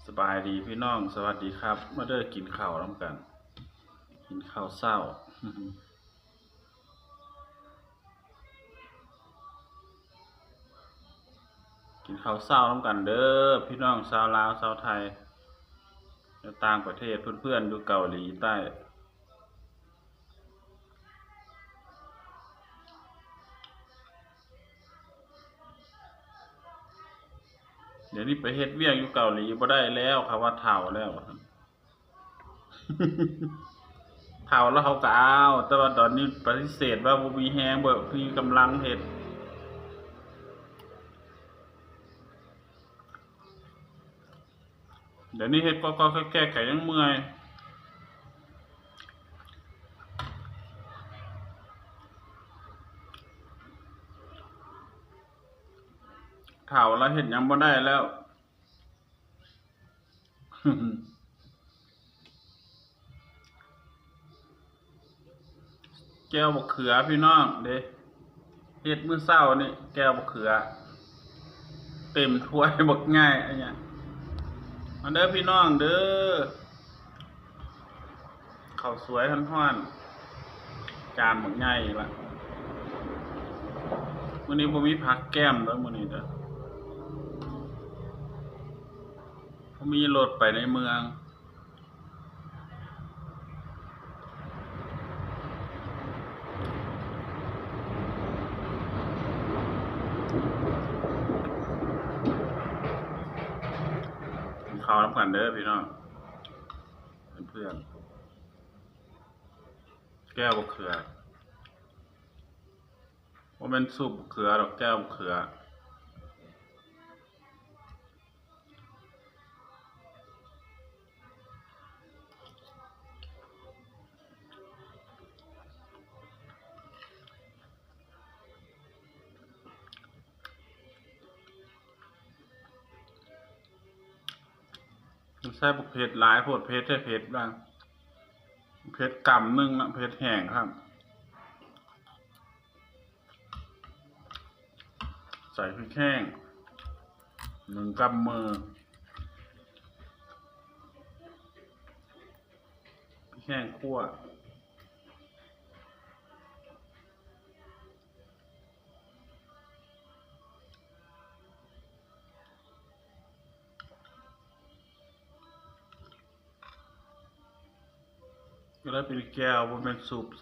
สบายดีพี่น้องสวัสดีครับมาเด้อกินข้าวน้ำกันกินข้าวเช้า กินข้าวเช้าน้ำกันเด้อพี่น้องชาวลาวชาวไทยในต่างประเทศเพื่อนๆอยู่เกาหลีใต้เดี๋ยวนี้ไปเฮ็ดเวียกอยู่เกาหลีบ่ได้แล้วครับว่าเฒ่าแล้ว เฒ่าแล้วเขาก็เอาแต่ว่าตอนนี้ปฏิเสธว่าบ่มีแรงบ่มีกำลังเฮ็ดเดี๋ยวนี้เฮ็ดก็แก้ๆยังเมื่อยเฒ่าแล้วเฮ็ดหยังบ่ได้แล้ว แก้วบักเขือพี่น้องเด้เฮ็ดมื้อเช้านี่แก้วบักเขือเต็มถ้วยบักง่ายอันเนี้ยมาเด้อพี่น้องเด้อข้าวสวยร้อนๆจานบักง่ายอีกละมื้อนี้บ่มีผักแก้มเด้อมื้อนี้เด้อบ่มีรถไปในเมืองกินข้าวนำกันเด้อพี่น้องเพื่อนๆแก้วบักเขือบ่แม่นซุปบักเขือดอกแก้วบักเขือใส่บักเผ็ดหลายโพดเผ็ดให้เผ็ดบ้างเผ็ดกำนึงนะเผ็ดแห้งครับใส่พริกแห้ง1 กำมือพริกแห้งคั่วก็ได้เป็นแก้วบ่แม่นซุปซะ